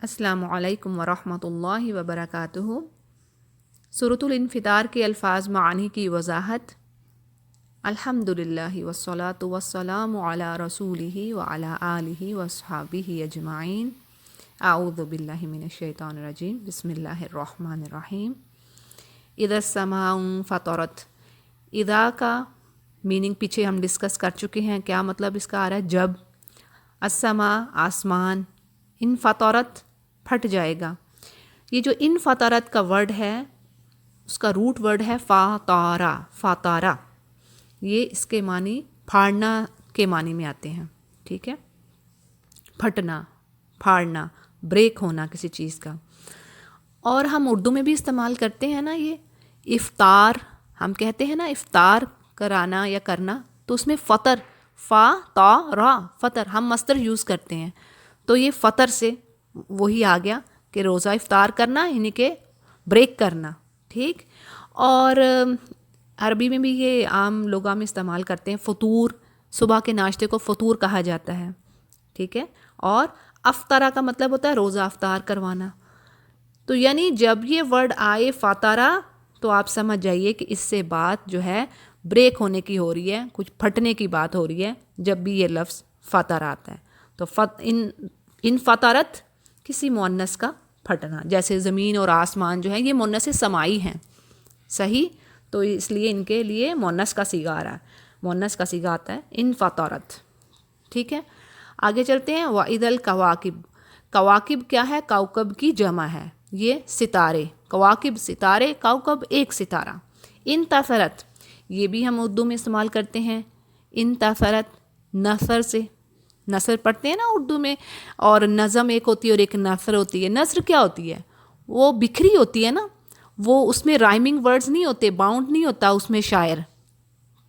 السلام علیکم ورحمۃ اللہ وبرکاتہ۔ سورۃ الانفطار کے الفاظ معانی کی وضاحت۔ الحمدللہ والصلاۃ والسلام علی رسولہ وعلی آلہ واصحابہ اجمعین۔ اعوذ باللہ من الشیطان الرجیم، بسم اللہ الرحمن الرحیم۔ اذا السماء انفطرت، اذا کا میننگ پیچھے ہم ڈسکس کر چکے ہیں، کیا مطلب اس کا آ رہا ہے؟ جب، السماء آسمان، انفطرت پھٹ جائے گا۔ یہ جو انفطرت کا ورڈ ہے اس کا روٹ ورڈ ہے فاطارا، فاطارا۔ یہ اس کے معنی پھاڑنا کے معنی میں آتے ہیں، ٹھیک ہے، پھٹنا، پھاڑنا، بریک ہونا کسی چیز کا۔ اور ہم اردو میں بھی استعمال کرتے ہیں نا، یہ افطار ہم کہتے ہیں نا، افطار کرانا یا کرنا، تو اس میں فطر، فا تا را، فطر ہم مصدر یوز کرتے ہیں، تو یہ فطر سے وہی آ گیا کہ روزہ افطار کرنا یعنی کہ بریک کرنا، ٹھیک۔ اور عربی میں بھی یہ عام لوگوں میں استعمال کرتے ہیں، فطور، صبح کے ناشتے کو فطور کہا جاتا ہے، ٹھیک ہے۔ اور افطارہ کا مطلب ہوتا ہے روزہ افطار کروانا۔ تو یعنی جب یہ ورڈ آئے فاطرہ تو آپ سمجھ جائیے کہ اس سے بات جو ہے بریک ہونے کی ہو رہی ہے، کچھ پھٹنے کی بات ہو رہی ہے جب بھی یہ لفظ فطر آتا ہے۔ تو ان فطرت کسی مؤنث کا پھٹنا، جیسے زمین اور آسمان جو ہیں یہ مؤنث سمائی ہیں، صحیح، تو اس لیے ان کے لیے مؤنث کا صیغہ آ رہا ہے، مؤنث کا صیغہ آتا ہے ان فطرت، ٹھیک ہے۔ آگے چلتے ہیں، وَإِذَا الْكَوَاكِبُ، کواکب کیا ہے؟ کوكب کی جمع ہے، یہ ستارے، کواکب ستارے، کوكب ایک ستارہ۔ انتصرت، یہ بھی ہم اردو میں استعمال کرتے ہیں، انتصرت نثر سے، نثر پڑھتے ہیں نا اردو میں، اور نظم ایک ہوتی ہے اور ایک نثر ہوتی ہے۔ نثر کیا ہوتی ہے؟ وہ بکھری ہوتی ہے نا، وہ اس میں رائمنگ ورڈز نہیں ہوتے، باؤنڈ نہیں ہوتا اس میں شاعر،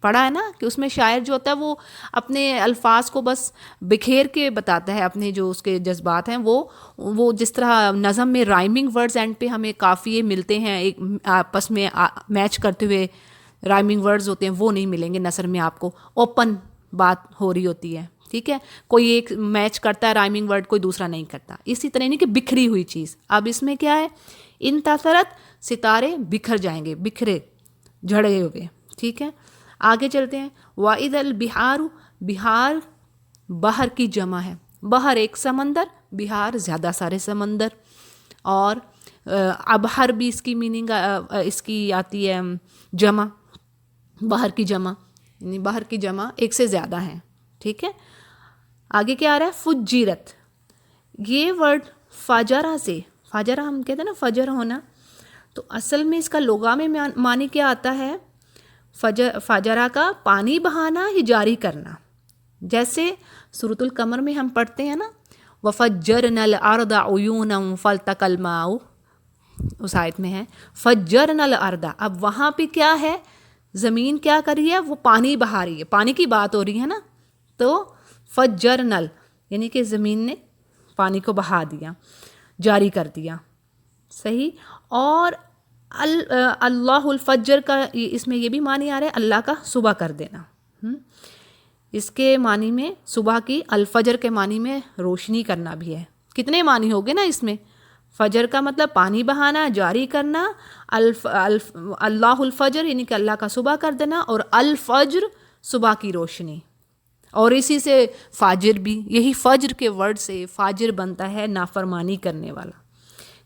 پڑھا ہے نا کہ اس میں شاعر جو ہوتا ہے وہ اپنے الفاظ کو بس بکھیر کے بتاتا ہے، اپنے جو اس کے جذبات ہیں وہ جس طرح نظم میں رائمنگ ورڈز اینڈ پہ ہمیں قافیے ملتے ہیں ایک آپس میں میچ کرتے ہوئے، رائمنگ ورڈز ہوتے ہیں، وہ نہیں ملیں گے نثر میں آپ کو، اوپن بات ہو رہی ہوتی ہے، ٹھیک ہے، کوئی ایک میچ کرتا ہے رائمنگ ورڈ، کوئی دوسرا نہیں کرتا، اسی طرح نہیں کہ بکھری ہوئی چیز۔ اب اس میں کیا ہے؟ انتصرت، ستارے بکھر جائیں گے، بکھرے، جھڑے ہوئے، ٹھیک ہے۔ آگے چلتے ہیں، وَإِذَا الْبِحَارُ، بہار بحر کی جمع ہے، بحر ایک سمندر، بہار زیادہ سارے سمندر۔ اور ابحر بھی اس کی میننگ اس کی آتی ہے جمع، بحر کی جمع، یعنی بحر کی جمع ایک سے زیادہ ہیں، ٹھیک ہے۔ آگے کیا آ رہا ہے؟ فجرت، یہ ورڈ فجرہ سے، فجرہ ہم کہتے ہیں نا فجر ہونا، تو اصل میں اس کا لغہ میں معنی کیا آتا ہے؟ فجرہ کا پانی بہانا یا جاری کرنا، جیسے سورۃ القمر میں ہم پڑھتے ہیں نا، وَفَجَّرْنَا الْأَرْضَ عُيُونًا فَالْتَقَى الْمَاءُ، اس آیت میں ہے فَجَّرْنَا الْأَرْضَ، اب وہاں پہ کیا ہے؟ زمین کیا کر رہی ہے؟ وہ پانی بہا رہی ہے، پانی کی بات ہو رہی ہے نا، تو فَجَّرْنَا یعنی کہ زمین نے پانی کو بہا دیا، جاری کر دیا، صحیح۔ اور اللہ الفجر کا اس میں یہ بھی معنی آ رہا ہے اللہ کا صبح کر دینا، اس کے معنی میں صبح کی، الفجر کے معنی میں روشنی کرنا بھی ہے۔ کتنے معنی ہو گئے نا اس میں؟ فجر کا مطلب پانی بہانا، جاری کرنا، اللہ الفجر یعنی کہ اللہ کا صبح کر دینا، اور الفجر صبح کی روشنی، اور اسی سے فاجر بھی، یہی فجر کے ورڈ سے فاجر بنتا ہے نافرمانی کرنے والا،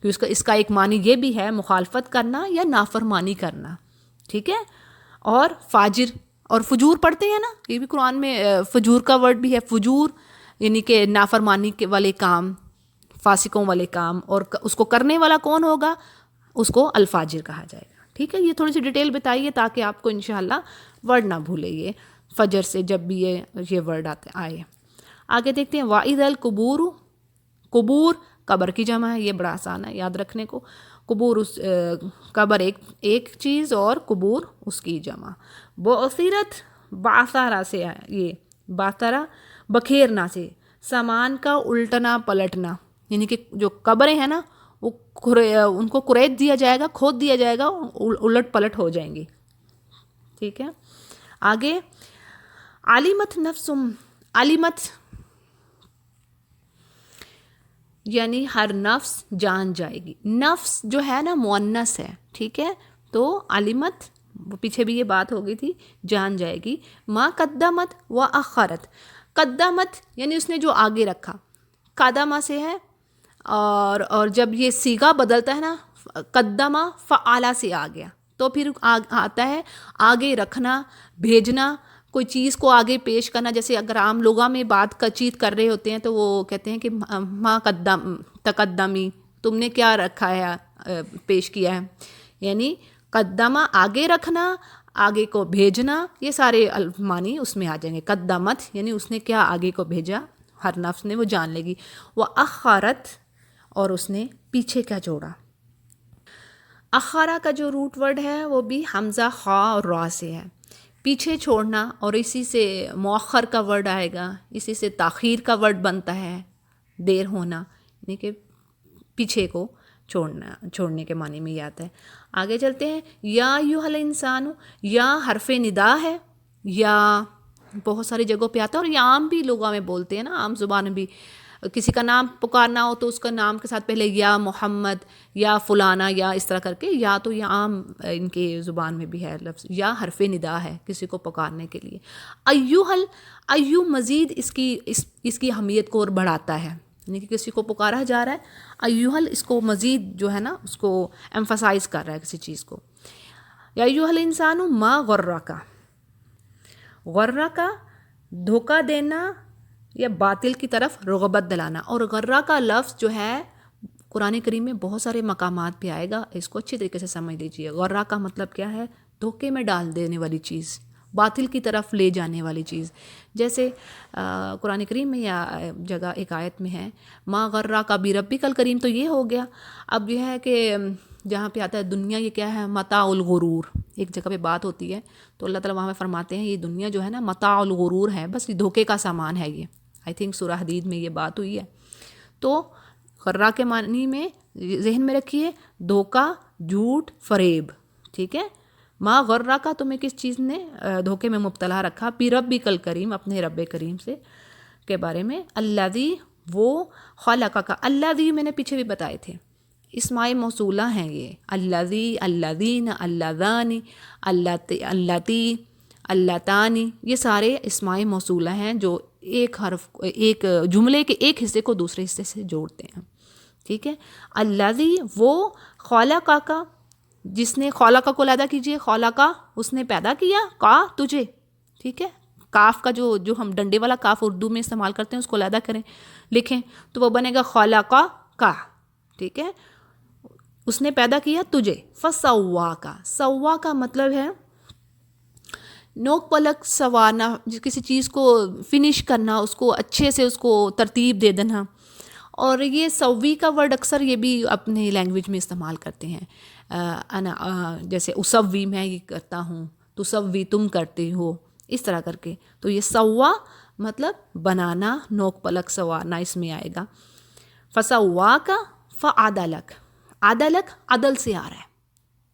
کہ اس کا ایک معنی یہ بھی ہے مخالفت کرنا یا نافرمانی کرنا، ٹھیک ہے۔ اور فاجر اور فجور پڑھتے ہیں نا، یہ بھی قرآن میں فجور کا ورڈ بھی ہے، فجور یعنی کہ نافرمانی کے والے کام، فاسقوں والے کام، اور اس کو کرنے والا کون ہوگا؟ اس کو الفاجر کہا جائے گا، ٹھیک ہے۔ یہ تھوڑی سی ڈیٹیل بتائیے تاکہ آپ کو انشاءاللہ ورڈ نہ بھولے یہ فجر سے جب بھی یہ ورڈ آئے۔ آگے دیکھتے ہیں، وَإِذَا الْقُبُورُ، قبور قبر کی جمع ہے، یہ بڑا آسان ہے یاد رکھنے کو، قبور اس قبر ایک چیز اور قبور اس کی جمع۔ بُعْثِرَتْ، بعثرہ سے ہے، یہ بعثرہ بکھیرنا سے، سامان کا الٹنا پلٹنا، یعنی کہ جو قبریں ہیں نا وہ ان کو کریت دیا جائے گا، کھود دیا جائے گا، الٹ پلٹ ہو جائیں گی، ٹھیک ہے۔ آگے علمت نفس، علمت یعنی ہر نفس جان جائے گی. نفس جو ہے نا مؤنث ہے, ٹھیک ہے, تو علمت, وہ پیچھے بھی یہ بات ہو گئی تھی, جان جائے گی. ما قدمت و اخرت, قدمت یعنی اس نے جو آگے رکھا, قدمہ سے ہے, اور جب یہ صیغہ بدلتا ہے نا, قدمہ فعلا سے آ گیا, تو پھر آتا ہے آگے رکھنا, بھیجنا, کوئی چیز کو آگے پیش کرنا. جیسے اگر عام لوگوں میں بات کا چیت کر رہے ہوتے ہیں تو وہ کہتے ہیں کہ ما تقدمی, تم نے کیا رکھا ہے, پیش کیا ہے. یعنی قدمہ آگے رکھنا, آگے کو بھیجنا, یہ سارے معنی اس میں آ جائیں گے. قدمت یعنی اس نے کیا آگے کو بھیجا, ہر نفس نے وہ جان لے گی. وہ اخرت, اور اس نے پیچھے کیا جوڑا. اخارہ کا جو روٹ ورڈ ہے وہ بھی حمزہ, خا اور را سے ہے. پیچھے چھوڑنا, اور اسی سے مؤخر کا ورڈ آئے گا, اسی سے تاخیر کا ورڈ بنتا ہے, دیر ہونا, یعنی کہ پیچھے کو چھوڑنے کے معنی میں یہ آتا ہے. آگے چلتے ہیں. یا ایھا الانسان, یا حرف ندا ہے, یا بہت ساری جگہوں پہ آتا ہے, اور یہ عام بھی لوگوں میں بولتے ہیں نا, عام زبان میں بھی. کسی کا نام پکارنا ہو تو اس کا نام کے ساتھ پہلے یا محمد, یا فلانا, یا اس طرح کر کے, یا تو یہ عام ان کے زبان میں بھی ہے لفظ. یا حرف ندا ہے کسی کو پکارنے کے لیے. ایھل, ایو مزید اس کی اہمیت کو اور بڑھاتا ہے, یعنی کہ کسی کو پکارا جا رہا ہے, ایھل اس کو مزید جو ہے نا اس کو ایمفسائز کر رہا ہے کسی چیز کو. یا ایھا الانسان ما غرک, غرک دھوکہ دینا یا باطل کی طرف رغبت دلانا. اور غرہ کا لفظ جو ہے قرآن کریم میں بہت سارے مقامات پہ آئے گا, اس کو اچھی طریقے سے سمجھ لیجیے. غرہ کا مطلب کیا ہے, دھوکے میں ڈال دینے والی چیز, باطل کی طرف لے جانے والی چیز. جیسے قرآن کریم میں یا جگہ ایک آیت میں ہے, ما غرہ کا بربک الکریم, تو یہ ہو گیا. اب یہ ہے کہ جہاں پہ آتا ہے دنیا, یہ کیا ہے, متاع الغرور. ایک جگہ پہ بات ہوتی ہے تو اللہ تعالیٰ وہاں میں فرماتے ہیں یہ دنیا جو ہے نا متاع الغرور ہے, بس یہ دھوکے کا سامان ہے. یہ آئی تھنک سورہ حدید میں یہ بات ہوئی ہے. تو غرہ کے معنی میں ذہن میں رکھیے, دھوکہ, جھوٹ, فریب, ٹھیک ہے. ما غرہ کا, تمہیں کس چیز نے دھوکے میں مبتلا رکھا, بربک الکریم, اپنے رب کریم سے کے بارے میں. الذی, وہ, خلق کا, الذی میں نے پیچھے بھی بتائے تھے, اسماء موصولہ ہیں یہ. الذی, الذین, اللذان, اللتی, اللتانی, یہ سارے اسماء موصولہ ہیں جو ایک حرف, ایک جملے کے ایک حصے کو دوسرے حصے سے جوڑتے ہیں, ٹھیک ہے. الذی, وہ, خلق کا, جس نے, خلق کو ادا کیجئے, خلق, اس نے پیدا کیا, کا, تجھے, ٹھیک ہے. کاف کا جو ہم ڈنڈے والا کاف اردو میں استعمال کرتے ہیں اس کو ادا کریں, لکھیں تو وہ بنے گا خلق کا, ٹھیک ہے. اس نے پیدا کیا تجھے. فسوا کا, سوا کا مطلب ہے نوک پلک سنوارنا, کسی چیز کو فنش کرنا, اس کو اچھے سے اس کو ترتیب دے دینا. اور یہ سوی کا ورڈ اکثر یہ بھی اپنے لینگویج میں استعمال کرتے ہیں. جیسے اسوی, میں یہ کرتا ہوں, تسوی, تم کرتے ہو, اس طرح کر کے. تو یہ سوا مطلب بنانا, نوک پلک سنوارنا اس میں آئے گا. فسوا کا, فعدلک, عدلک عدل سے آ رہا ہے.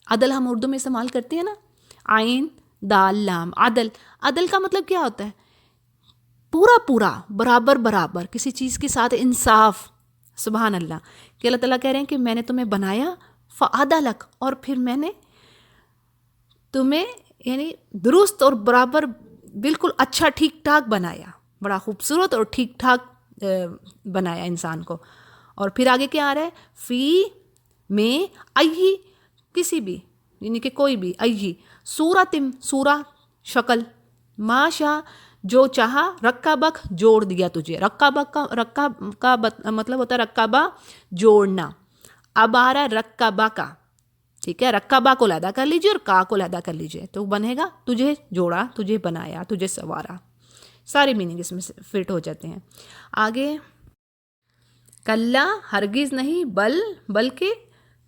عدل ہم اردو میں استعمال کرتے ہیں نا, عین, دال, لام, عدل. عدل کا مطلب کیا ہوتا ہے, پورا پورا, برابر برابر, کسی چیز کے ساتھ انصاف. سبحان اللہ, کہ اللہ تعالیٰ کہہ رہے ہیں کہ میں نے تمہیں بنایا, فعدلک, اور پھر میں نے تمہیں یعنی درست اور برابر, بالکل اچھا ٹھیک ٹھاک بنایا, بڑا خوبصورت اور ٹھیک ٹھاک بنایا انسان کو. اور پھر آگے کیا آ رہا ہے, فی میں, ایہی, کسی بھی, یعنی کہ کوئی بھی, ایہی, صورتم, سورہ, شکل, ماشا, جو چاہا, رکبک, جوڑ دیا تجھے. رکب کا مطلب ہوتا ہے رکبہ, جوڑنا. اب آ رہا ہے رکبہ کا, ٹھیک ہے. رکبہ کو ادا کر لیجیے اور کا کو ادا کر لیجیے, تو بنے گا تجھے جوڑا, تجھے بنایا, تجھے سنوارا. سارے میننگ اس میں فٹ ہو جاتے ہیں. آگے, کلا, ہرگز نہیں, بلکہ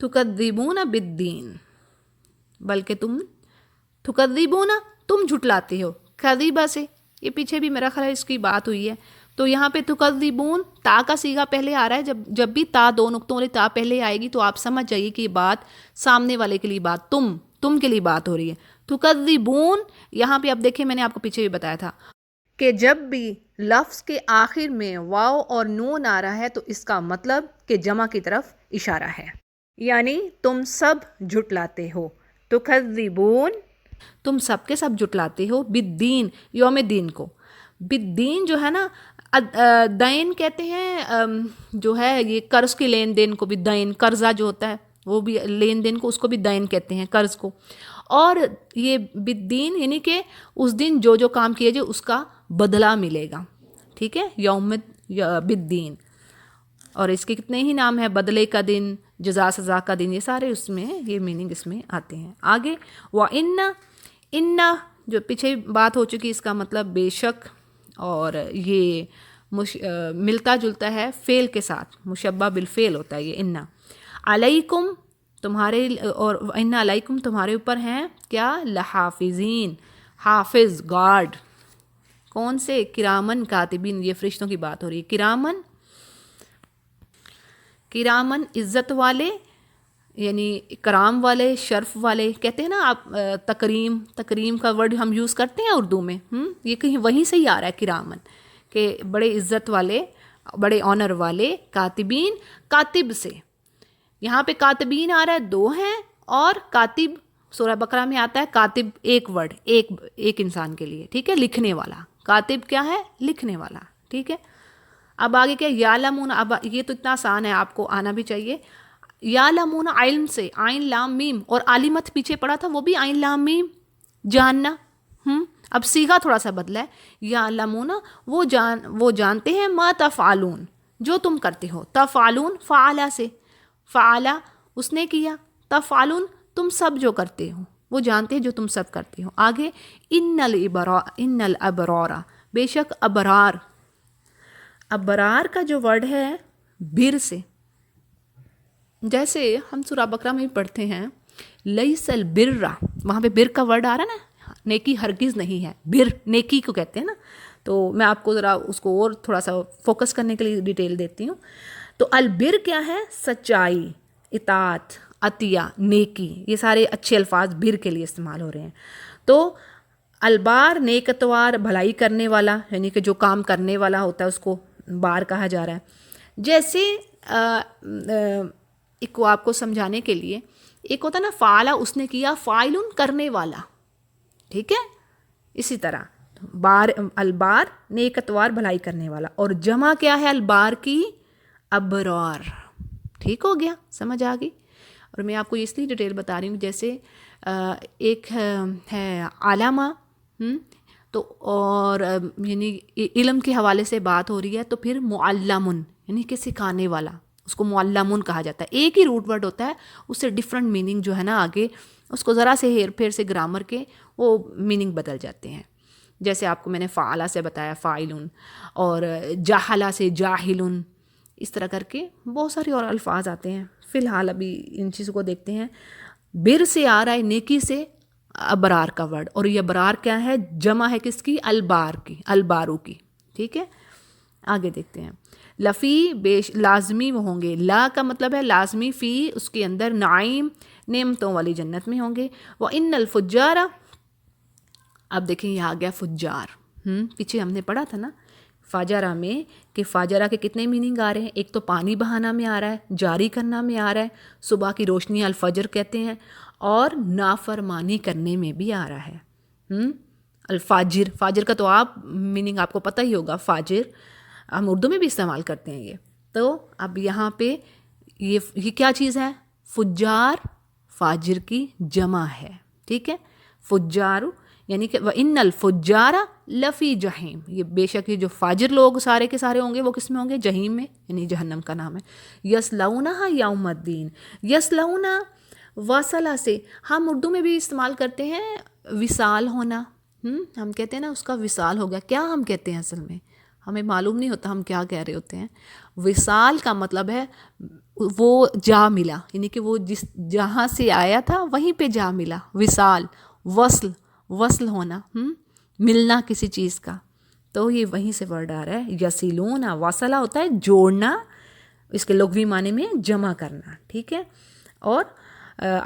تکذبون بالدین, بلکہ تکذبون, تم جھٹلاتے ہو, کذیبہ سے, یہ پیچھے بھی میرا خیال ہے اس کی بات ہوئی ہے. تو یہاں پہ تکذبون, تا کا صیغہ پہلے آ رہا ہے. جب بھی تا, دو نقطوں والی تا پہلے آئے گی تو آپ سمجھ جائیے کہ یہ بات سامنے والے کے لیے بات, تم کے لیے بات ہو رہی ہے. تکذبون, یہاں پہ آپ دیکھیں میں نے آپ کو پیچھے بھی بتایا تھا, کہ جب بھی لفظ کے آخر میں واو اور نون آ رہا ہے تو اس کا مطلب کہ جمع کی طرف اشارہ ہے، یعنی تم سب جھٹلاتے ہو، تکذبون، تم سب کے سب جھٹلاتے ہو، بالدین، یوم دین کو، بالدین جو ہے نا، دین کہتے ہیں جو ہے یہ قرض کے لین دین کو بھی دین، قرضہ جو ہوتا ہے وہ بھی لین دین کو، اس کو بھی دین کہتے ہیں، قرض کو، اور یہ بالدین یعنی کہ اس دن جو جو کام کیے جائے اس کا بدلہ ملے گا، ٹھیک ہے، یوم بالدین، اور اس کے کتنے ہی نام ہیں، بدلے کا دن، جزا سزا کا دن، یہ سارے اس میں یہ میننگ اس میں آتے ہیں۔ آگے وَإِنَّ جو پیچھے بات ہو چکی، اس کا مطلب بے شک، اور یہ ملتا جلتا ہے فعل کے ساتھ، مشبہ بالفعل ہوتا ہے یہ انا، علیکم تمہارے، اور ان علیکم تمہارے اوپر ہیں کیا، لحافظین، حافظ، گارڈ، کون سے، کرامن کاتبین، یہ فرشتوں کی بات ہو رہی ہے، کرامن عزت والے، یعنی کرام والے، شرف والے، کہتے ہیں نا آپ تکریم کا ورڈ ہم یوز کرتے ہیں اردو میں، یہ کہیں وہیں سے ہی آ رہا ہے کرامن، کہ بڑے عزت والے، بڑے آنر والے، کاتبین، کاتب سے، یہاں پہ کاتبین آ رہا ہے، دو ہیں، اور کاتب سورہ بقرہ میں آتا ہے کاتب ایک ورڈ، ایک انسان کے لیے، ٹھیک ہے، لکھنے والا، کاتب کیا ہے، لکھنے والا، ٹھیک ہے۔ اب آگے کیا، یعلمون، اب یہ تو اتنا آسان ہے، آپ کو آنا بھی چاہیے، یعلمون علم سے، عین لام میم، اور عالمت پیچھے پڑا تھا وہ بھی عین لام میم، جاننا، اب صیغہ تھوڑا سا بدلا ہے، یعلمون وہ جانتے ہیں، ما تفعلون جو تم کرتے ہو، تفعلون فعلا سے، فعلا اس نے کیا، تفعلون تم سب جو کرتے ہو، وہ جانتے ہیں جو تم سب کرتے ہو۔ آگے ان الابرار، بے شک ابرار، ابرار کا جو ورڈ ہے بر سے، جیسے ہم سورہ بقرہ میں پڑھتے ہیں لیس البر، وہاں پہ بر کا ورڈ آ رہا ہے نا، نیکی ہرگز نہیں ہے، بر نیکی کو کہتے ہیں نا، تو میں آپ کو ذرا اس کو اور تھوڑا سا فوکس کرنے کے لیے ڈیٹیل دیتی ہوں۔ تو البر کیا ہے، سچائی، اطاعت، عطیہ، نیکی، یہ سارے اچھے الفاظ بر کے لیے استعمال ہو رہے ہیں۔ تو البار نیک اتوار، بھلائی کرنے والا، یعنی کہ جو کام کرنے والا ہوتا ہے اس کو بار کہا جا رہا ہے۔ جیسے ایک کو آپ کو سمجھانے کے لیے، ایک ہوتا ہے نا فعلا اس نے کیا، فاعلن کرنے والا، ٹھیک ہے، اسی طرح البار نیک اتوار، بھلائی کرنے والا، اور جمع کیا ہے البار کی، ابرار، ٹھیک ہو گیا، سمجھ آ گئی۔ اور میں آپ کو اس لیے ڈیٹیل بتا رہی ہوں، جیسے ایک ہے علامہ، تو اور یعنی علم کے حوالے سے بات ہو رہی ہے، تو پھر معلمن یعنی کہ سکھانے والا، اس کو معلمن کہا جاتا ہے، ایک ہی روٹ ورڈ ہوتا ہے، اس سے ڈفرنٹ میننگ جو ہے نا آگے اس کو ذرا سے ہیر پھیر سے گرامر کے وہ میننگ بدل جاتے ہیں۔ جیسے آپ کو میں نے فعلا سے بتایا فاعلن، اور جاہلا سے جاہلن، اس طرح کر کے بہت سارے اور الفاظ آتے ہیں۔ فی الحال ابھی ان چیزوں کو دیکھتے ہیں۔ بر سے آ رہا ہے نیکی سے ابرار کا ورڈ، اور یہ ابرار کیا ہے، جمع ہے کس کی، البار کی، البارو کی، ٹھیک ہے۔ آگے دیکھتے ہیں، لفی لازمی وہ ہوں گے، لا کا مطلب ہے لازمی، فی اس کے اندر، نعیم نعمتوں والی جنت میں ہوں گے، وَإِنَّ الْفُجَّارَ، اب دیکھیں یہ آ گیا فجار، پیچھے ہم نے پڑھا تھا نا فاجرہ میں، کہ فاجرہ کے کتنے میننگ آ رہے ہیں، ایک تو پانی بہانا میں آ رہا ہے، جاری کرنا میں آ رہا ہے، صبح کی روشنی الفجر کہتے ہیں، اور نافرمانی کرنے میں بھی آ رہا ہے۔ الفاجر، فاجر کا تو آپ میننگ آپ کو پتہ ہی ہوگا، فاجر ہم اردو میں بھی استعمال کرتے ہیں یہ۔ تو اب یہاں پہ یہ کیا چیز ہے، فجار فاجر کی جمع ہے، ٹھیک ہے، فجار یعنی کہ وَإِنَّ الْفُجَّارَ لَفِي جَحِيمٍ، یہ بے شک یہ جو فاجر لوگ سارے کے سارے ہوں گے وہ کس میں ہوں گے، جہیم میں، یعنی جہنم کا نام ہے۔ یَصْلَوْنَهَا یَوْمَ الدِّینِ، یَصْلَوْنَا وصلہ سے ہم اردو میں بھی استعمال کرتے ہیں، وصال ہونا، ہم کہتے ہیں نا اس کا وصال ہو گیا، کیا ہم کہتے ہیں اصل میں ہمیں معلوم نہیں ہوتا ہم کیا کہہ رہے ہوتے ہیں۔ وصال کا مطلب ہے وہ جا ملا، یعنی کہ وہ جہاں سے آیا تھا وہیں پہ جا ملا، وصال، وصل ہونا، ملنا کسی چیز کا، تو یہ وہیں سے ورڈ آ رہا ہے۔ یصلون، واصلہ ہوتا ہے جوڑنا، اس کے لغوی معنی میں جمع کرنا، ٹھیک ہے، اور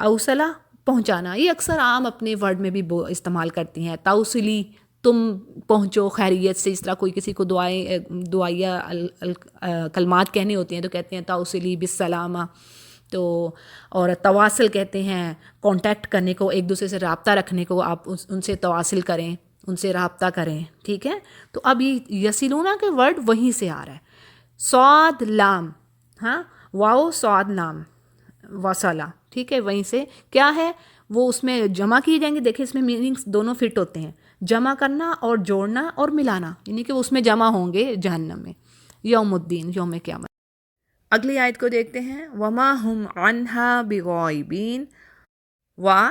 اوصلہ پہنچانا، یہ اکثر عام اپنے ورڈ میں بھی استعمال کرتی ہیں، توصلی تم پہنچو خیریت سے. اس طرح کوئی کسی کو دعائیہ کلمات کہنے ہوتے ہیں تو کہتے ہیں توصلی بالسلامہ. تو اور تواصل کہتے ہیں کانٹیکٹ کرنے کو, ایک دوسرے سے رابطہ رکھنے کو. آپ ان سے تواصل کریں, ان سے رابطہ کریں, ٹھیک ہے. تو اب یہ یسلون کے ورڈ وہیں سے آ رہا ہے. صاد لام, ہاں, واؤ صاد لام وصلہ, ٹھیک ہے. وہیں سے کیا ہے وہ اس میں جمع کیے جائیں گے. دیکھیں اس میں میننگس دونوں فٹ ہوتے ہیں, جمع کرنا اور جوڑنا اور ملانا, یعنی کہ اس میں جمع ہوں گے جہنم میں یوم الدین, یوم قیامت. اگلی آیت کو دیکھتے ہیں. وما ہم عنہا بغائبین, وا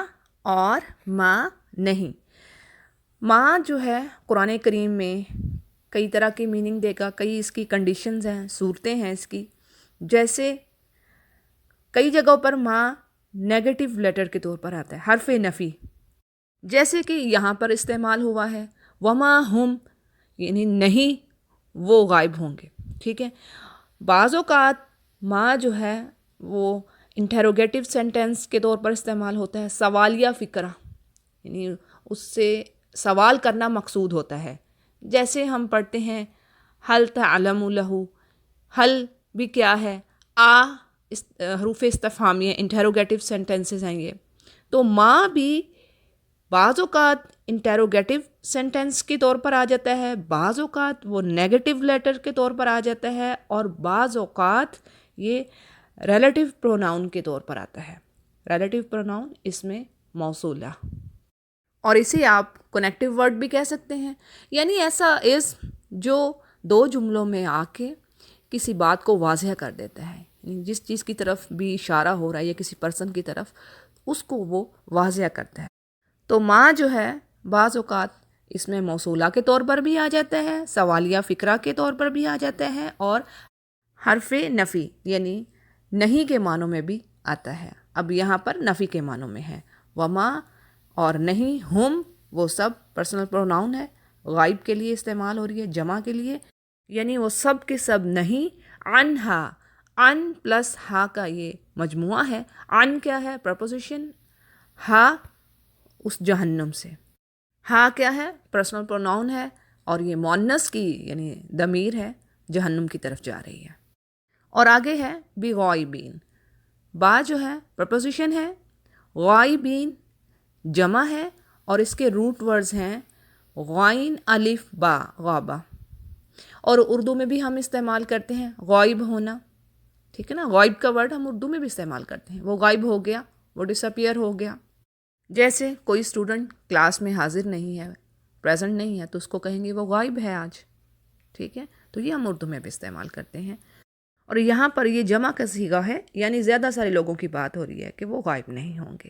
اور ما نہیں. ما جو ہے قرآن کریم میں کئی طرح کی میننگ دے گا, کئی اس کی کنڈیشنز ہیں, صورتیں ہیں اس کی. جیسے کئی جگہوں پر ما نیگیٹو لیٹر کے طور پر آتا ہے, حرف نفی, جیسے کہ یہاں پر استعمال ہوا ہے وما ہم, یعنی نہیں وہ غائب ہوں گے, ٹھیک ہے. بعض اوقات ما جو ہے وہ انٹیروگیٹو سینٹینس کے طور پر استعمال ہوتا ہے, سوالیہ فقرہ, یعنی اس سے سوال کرنا مقصود ہوتا ہے. جیسے ہم پڑھتے ہیں حل تعلم لہو, حل بھی کیا ہے, حروف استفہامیہ, انٹیروگیٹو سینٹینسز ہیں یہ. تو ما بھی بعض اوقات انٹیروگیٹو سینٹینس کے طور پر آ جاتا ہے, بعض اوقات وہ نیگیٹو لیٹر کے طور پر آ جاتا ہے, اور بعض اوقات یہ ریلیٹیو پروناؤن کے طور پر آتا ہے. ریلیٹیو پروناؤن اس میں موصولہ, اور اسے آپ کنیکٹیو ورڈ بھی کہہ سکتے ہیں. یعنی ایسا اسم جو دو جملوں میں آ کے کسی بات کو واضح کر دیتا ہے, یعنی جس چیز کی طرف بھی اشارہ ہو رہا ہے یا کسی پرسن کی طرف, اس کو وہ واضح کرتا ہے. تو ما جو ہے بعض اوقات اس میں موصولہ کے طور پر بھی آ جاتا ہے, سوالیہ فقرہ کے طور پر بھی آ جاتا ہے, اور حرف نفی یعنی نہیں کے معنوں میں بھی آتا ہے. اب یہاں پر نفی کے معنوں میں ہے. وما اور نہیں, ہم وہ سب پرسنل پروناؤن ہے, غائب کے لیے استعمال ہو رہی ہے, جمع کے لیے, یعنی وہ سب کے سب نہیں. عنہا, ان پلس ہا کا یہ مجموعہ ہے. ان کیا ہے, پرپوزیشن, ہا اس جہنم سے. ہا کیا ہے, پرسنل پروناؤن ہے, اور یہ مؤنث کی یعنی ضمیر ہے, جہنم کی طرف جا رہی ہے. اور آگے ہے بغائبین, با جو ہے پرپوزیشن ہے, غائبین جمع ہے, اور اس کے روٹ ورڈز ہیں غائن الف با, غابہ. اور اردو میں بھی ہم استعمال کرتے ہیں غائب ہونا, ٹھیک ہے نا. غائب کا ورڈ ہم اردو میں بھی استعمال کرتے ہیں, وہ غائب ہو گیا, وہ ڈس اپیئر ہو گیا. جیسے کوئی اسٹوڈنٹ کلاس میں حاضر نہیں ہے, پریزنٹ نہیں ہے, تو اس کو کہیں گے وہ غائب ہے آج, ٹھیک ہے. تو یہ ہم اردو میں بھی استعمال کرتے ہیں. اور یہاں پر یہ جمع کا صیغہ ہے, یعنی زیادہ سارے لوگوں کی بات ہو رہی ہے کہ وہ غائب نہیں ہوں گے.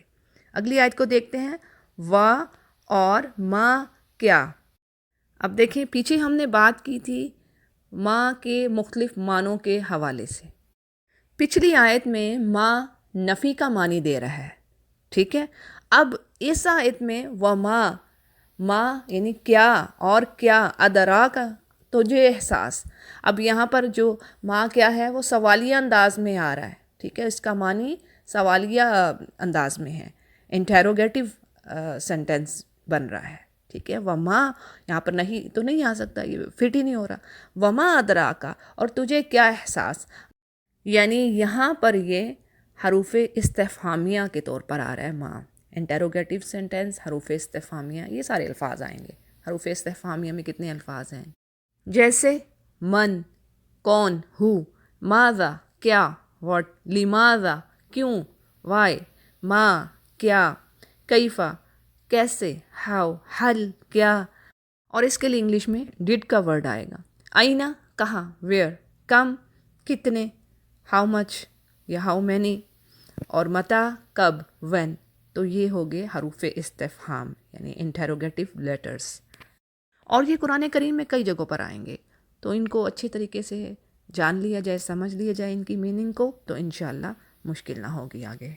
اگلی آیت کو دیکھتے ہیں. وا اور ما کیا. اب دیکھیں پیچھے ہم نے بات کی تھی ما کے مختلف معنوں کے حوالے سے. پچھلی آیت میں ما نفی کا معنی دے رہا ہے, ٹھیک ہے. اب اس آیت میں ما یعنی کیا, اور کیا, ادرا کا تجھے احساس. اب یہاں پر جو ما کیا ہے وہ سوالیہ انداز میں آ رہا ہے, ٹھیک ہے. اس کا معنی سوالیہ انداز میں ہے, انٹیروگیٹو سینٹینس بن رہا ہے, ٹھیک ہے. وما یہاں پر نہیں تو نہیں آ سکتا, یہ فٹ ہی نہیں ہو رہا. وما ادرا کا, اور تجھے کیا احساس, یعنی یہاں پر یہ حروف استفہامیہ کے طور پر آ رہا ہے. ما انٹیروگیٹو سینٹینس, حروف استفہامیہ, یہ سارے الفاظ آئیں گے. حروف استفہامیہ میں کتنے الفاظ ہیں, جیسے من, کون, ہو, ماذا کیا, واٹ, لماذا کیوں, وائی, ما کیا, کیفا کیسے, ہاؤ حل کیا. اور اس کے لیے انگلش میں ڈڈ کا ورڈ آئے گا. آئینہ کہاں, ویئر, کم کتنے, ہاؤ مچ یا ہاؤ مینی, اور متا کب, وین. تو یہ ہو گئے حروف استفہام یعنی انٹیروگیٹو لیٹرز. اور یہ قرآن کریم میں کئی جگہوں پر آئیں گے, تو ان کو اچھے طریقے سے جان لیا جائے, سمجھ لیا جائے ان کی میننگ کو, تو انشاءاللہ مشکل نہ ہوگی آگے.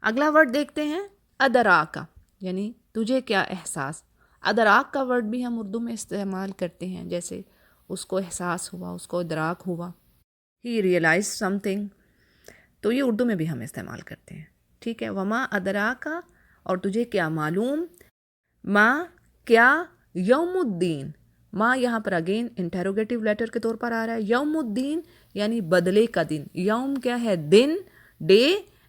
اگلا ورڈ دیکھتے ہیں ادراک کا, یعنی تجھے کیا احساس. ادراک کا ورڈ بھی ہم اردو میں استعمال کرتے ہیں, جیسے اس کو احساس ہوا, اس کو ادراک ہوا, ہی ریئلائز سم تھنگ. تو یہ اردو میں بھی ہم استعمال کرتے ہیں, ٹھیک ہے. وما ادراک کا, اور تجھے کیا معلوم, ما کیا یوم الدین، ما یہاں پر اگین انٹیروگیٹو لیٹر کے طور پر آ رہا ہے. یوم الدین یعنی بدلے کا دن. یوم کیا ہے؟ دن، ڈے،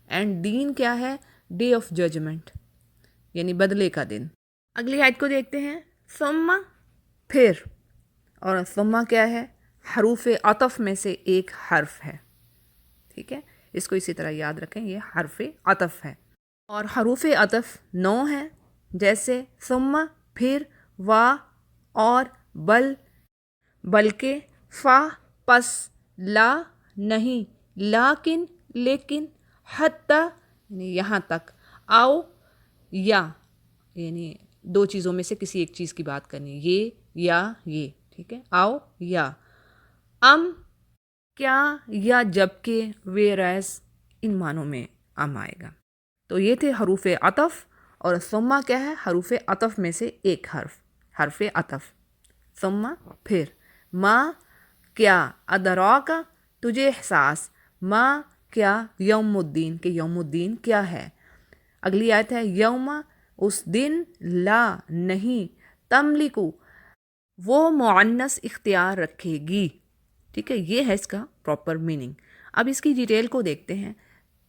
اینڈ دین کیا ہے؟ ڈے آف ججمنٹ، یعنی بدلے کا دن. اگلی آیت کو دیکھتے ہیں. ثم، پھر، اور ثم کیا ہے؟ حروف عطف میں سے ایک حرف ہے. ٹھیک ہے، اس کو اسی طرح یاد رکھیں، یہ حرف عطف ہے. اور حروف عطف 9 ہیں، جیسے ثم، پھر، وا، اور، بل، بلکہ، فا، پس، لا، نہیں، لیکن، لیکن، حتی یعنی یہاں تک، آؤ، یا یعنی دو چیزوں میں سے کسی ایک چیز کی بات کرنی، یہ یا یہ. ٹھیک ہے، آؤ یا، کیا، یا جبکہ، ویرائز ان معنوں میں آئے گا. تو یہ تھے حروف عطف. اور ثم کیا ہے؟ حروف عطف میں سے ایک حرف عطف. ثم، پھر، ما، کیا، ادراکا، تجھے احساس، ما، کیا، یوم الدین، کہ یوم الدین کیا ہے. اگلی آیت ہے یوم، اس دن، لا، نہیں، تملکو، وہ مؤنث اختیار رکھے گی. ٹھیک ہے، یہ ہے اس کا پراپر میننگ. اب اس کی ڈیٹیل کو دیکھتے ہیں.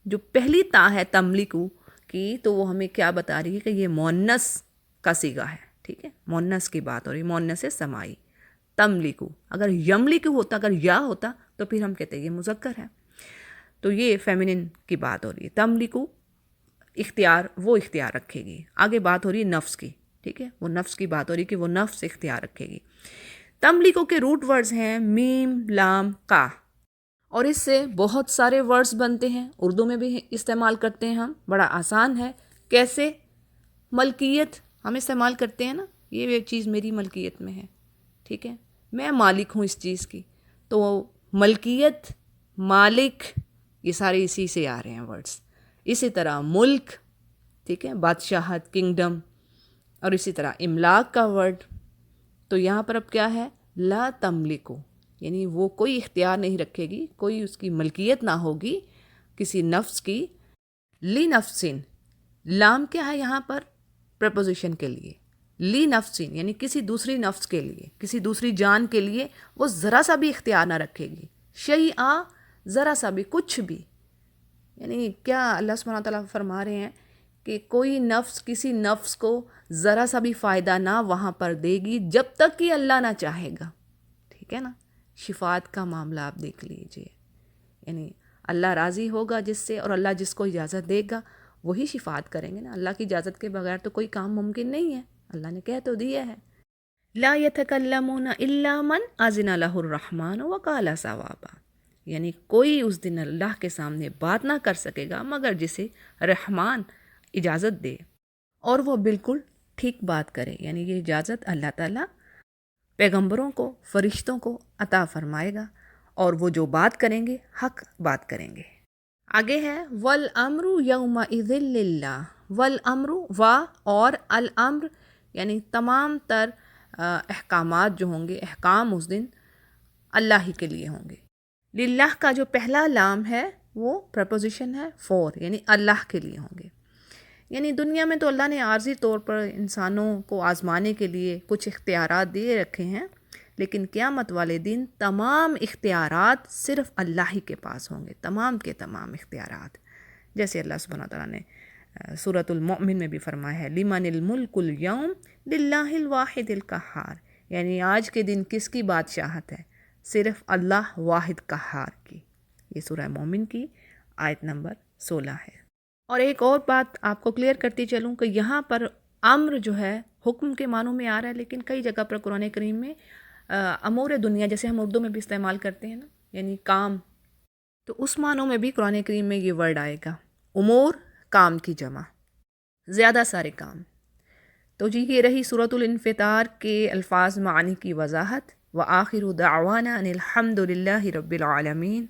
جو پہلی تا ہے تملکو کی، تو وہ ہمیں کیا بتا رہی ہے کہ یہ مؤنث کا صیغہ ہے. ٹھیک ہے، مؤنث کی بات ہو رہی ہے، مؤنث سمائی. تملکو، اگر یملکو ہوتا، اگر یا ہوتا تو پھر ہم کہتے ہیں یہ مذکر ہے. تو یہ فیمینن کی بات ہو رہی ہے. تملکو، اختیار، وہ اختیار رکھے گی. آگے بات ہو رہی ہے نفس کی. ٹھیک ہے، وہ نفس کی بات ہو رہی ہے کہ وہ نفس اختیار رکھے گی. تملکو کے روٹ ورڈز ہیں میم، لام، کا، اور اس سے بہت سارے ورڈز بنتے ہیں. اردو میں بھی استعمال کرتے ہیں ہم، بڑا آسان ہے. کیسے؟ ملکیت ہم استعمال کرتے ہیں نا، یہ چیز میری ملکیت میں ہے. ٹھیک ہے، میں مالک ہوں اس چیز کی. تو ملکیت، مالک، یہ سارے اسی سے آ رہے ہیں ورڈز. اسی طرح ملک، ٹھیک ہے، بادشاہت، کنگڈم، اور اسی طرح املاک کا ورڈ. تو یہاں پر اب کیا ہے؟ لا تملکو، یعنی وہ کوئی اختیار نہیں رکھے گی، کوئی اس کی ملکیت نہ ہوگی کسی نفس کی. لی نفسن، لام کیا ہے یہاں پر؟ پریپوزیشن کے لیے. لی نفسن یعنی کسی دوسری نفس کے لیے، کسی دوسری جان کے لیے وہ ذرا سا بھی اختیار نہ رکھے گی. شیئا، ذرا سا بھی، کچھ بھی. یعنی کیا اللہ سبحانہ تعالیٰ فرما رہے ہیں کہ کوئی نفس کسی نفس کو ذرا سا بھی فائدہ نہ وہاں پر دے گی جب تک کہ اللہ نہ چاہے گا. ٹھیک ہے نا. شفاعت کا معاملہ آپ دیکھ لیجئے، یعنی اللہ راضی ہوگا جس سے، اور اللہ جس کو اجازت دے گا وہی شفاعت کریں گے نا. اللہ کی اجازت کے بغیر تو کوئی کام ممکن نہیں ہے. اللہ نے کہہ تو دیا ہے، لا يتکلمون الا من اذن له الرحمن وقال صوابا، یعنی کوئی اس دن اللہ کے سامنے بات نہ کر سکے گا مگر جسے رحمان اجازت دے اور وہ بالکل ٹھیک بات کرے. یعنی یہ اجازت اللہ تعالیٰ پیغمبروں کو، فرشتوں کو عطا فرمائے گا، اور وہ جو بات کریں گے حق بات کریں گے. آگے ہے وَالْأَمْرُ يَوْمَئِذٍ لِلَّهِ. وَالْأَمْرُ، وا، اور الامر یعنی تمام تر احکامات جو ہوں گے، احکام اس دن اللہ ہی کے لیے ہوں گے. للہ کا جو پہلا لام ہے وہ پریپوزیشن ہے فور، یعنی اللہ کے لیے ہوں گے. یعنی دنیا میں تو اللہ نے عارضی طور پر انسانوں کو آزمانے کے لیے کچھ اختیارات دیے رکھے ہیں، لیکن قیامت والے دن تمام اختیارات صرف اللہ ہی کے پاس ہوں گے، تمام کے تمام اختیارات. جیسے اللہ سبحانہ تعالیٰ نے سورۃ المؤمن میں بھی فرمایا ہے لمن الملک اليوم للہ الواحد القہار، یعنی آج کے دن کس کی بادشاہت ہے؟ صرف اللہ واحد قہار کی. یہ سورہ مومن کی آیت نمبر 16 ہے. اور ایک اور بات آپ کو کلیئر کرتی چلوں کہ یہاں پر امر جو ہے حکم کے معنوں میں آ رہا ہے، لیکن کئی جگہ پر قرآن کریم میں امور دنیا، جیسے ہم اردو میں بھی استعمال کرتے ہیں نا، یعنی کام، تو اس معنوں میں بھی قرآن کریم میں یہ ورڈ آئے گا. امور، کام کی جمع، زیادہ سارے کام. تو جی یہ رہی سورۃ الانفطار کے الفاظ معانی کی وضاحت. وآخر دعوانا ان الحمد للہ رب العالمین.